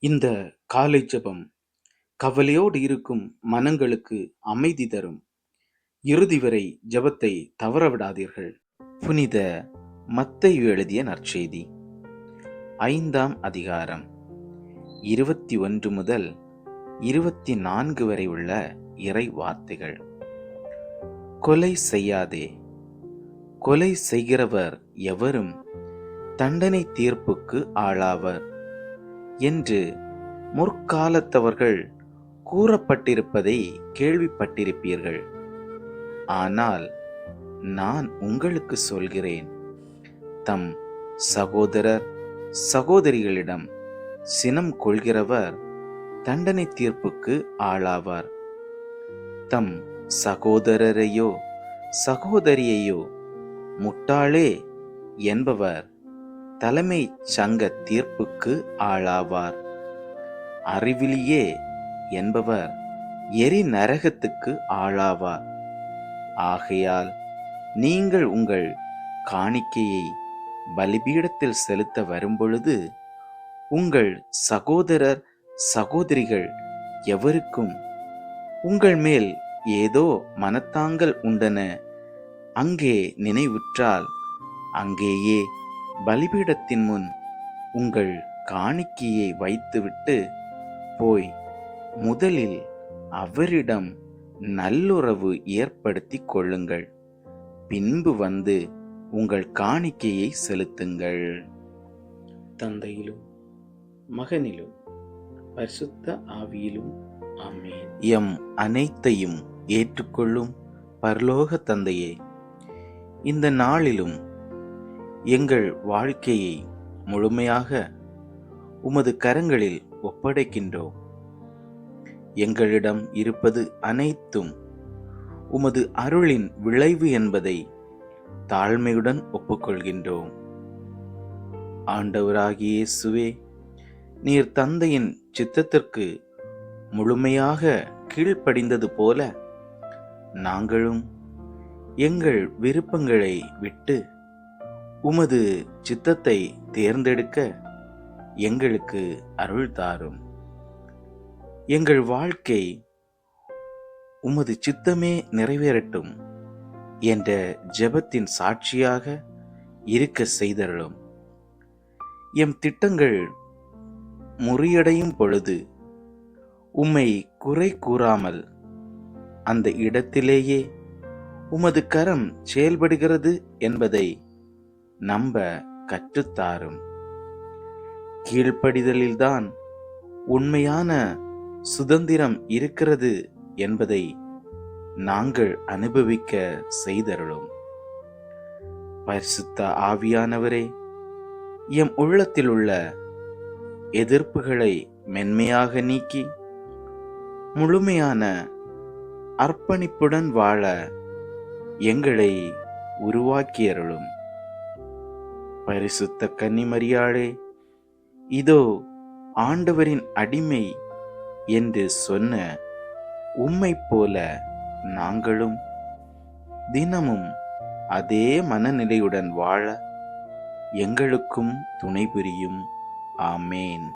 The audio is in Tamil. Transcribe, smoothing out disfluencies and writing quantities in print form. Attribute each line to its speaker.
Speaker 1: இந்த காலை ஜெபம் கவலையோடு இருக்கும் மனங்களுக்கு அமைதி தரும். இறுதி வரை ஜெபத்தை தவறவிடாதீர்கள். புனித மத்தேயு எழுதிய நற்செய்தி 5ஆம் அதிகாரம் 21 முதல் 24 வரை உள்ள இறை வார்த்தைகள். கொலை செய்யாதே. கொலை செய்கிறவர் எவரும் தண்டனை தீர்ப்புக்கு ஆளாவர் என்று முற்காலத்தவர்கள் கூறப்பட்டிருப்பதை கேள்விப்பட்டிருப்பீர்கள். ஆனால் நான் உங்களுக்கு சொல்கிறேன், தம் சகோதரர் சகோதரிகளிடம் சினம் கொள்கிறவர் தண்டனை தீர்ப்புக்கு ஆளாவார். தம் சகோதரரையோ சகோதரியையோ முட்டாளே என்பவர் தலைமை சங்க தீர்ப்புக்கு ஆளாவார். அறிவிலியே என்பவர் எரி நரகத்துக்கு ஆளாவார். ஆகையால் நீங்கள் உங்கள் காணிக்கையை பலிபீடத்தில் செலுத்த வரும்பொழுது உங்கள் சகோதரர் சகோதரிகள் எவருக்கும் உங்கள் மேல் ஏதோ மனத்தாங்கல் உண்டென அங்கே நினைவுற்றால், அங்கேயே பலிபீடத்தின் முன் உங்கள் காணிக்கையை வைத்துவிட்டு போய் முதலில் அவரிடம் நல்லுறவு ஏற்படுத்தி கொள்ளுங்கள். பின்பு வந்து உங்கள் காணிக்கையை செலுத்துங்கள்.
Speaker 2: தந்தையிலும் மகனிலும் பரிசுத்த ஆவியிலும் ஆமென்.
Speaker 1: எம் அனைத்தையும் ஏற்றுக்கொள்ளும் பரலோக தந்தையே, இந்த நாளிலும் எங்கள் வாழ்க்கையை முழுமையாக உமது கரங்களில் ஒப்படைக்கின்றோம். எங்களிடம் இருப்பது அனைத்தும் உமது அருளின் விளைவு என்பதை தாழ்மையுடன் ஒப்புக்கொள்கின்றோம். ஆண்டவராகிய இயேசுவே, நீர் தந்தையின் சித்தத்திற்கு முழுமையாக கீழ்ப்படிந்தது போல நாங்களும் எங்கள் விருப்பங்களை விட்டு உமது சித்தத்தை தேர்ந்தெடுக்க எங்களுக்கு அருள் தாரும். எங்கள் வாழ்க்கை உமது சித்தமே நிறைவேறட்டும் என்ற ஜெபத்தின் சாட்சியாக இருக்க செய்தருளும். எம் திட்டங்கள் முறியடையும் பொழுது உம்மை குறை கூறாமல் அந்த இடத்திலேயே உமது கரம் செயல்படுகிறது என்பதை நம்ப கற்றுத்தாரும். கீழ்ப்படிதலில்தான் உண்மையான சுதந்திரம் இருக்கிறது என்பதை நாங்கள் அனுபவிக்க செய்தருளும். பரிசுத்த ஆவியானவரே, எம் உள்ளத்தில் உள்ள எதிர்ப்புகளை மென்மையாக நீக்கி முழுமையான அர்ப்பணிப்புடன் வாழ எங்களை உருவாக்கியருளும். பரிசுத்த கன்னிமரியாளே, இதோ ஆண்டவரின் அடிமை என்று சொன்ன உம்மைப் போல நாங்களும் தினமும் அதே மனநிலையுடன் வாழ எங்களுக்கும் துணை புரியும். ஆமேன்.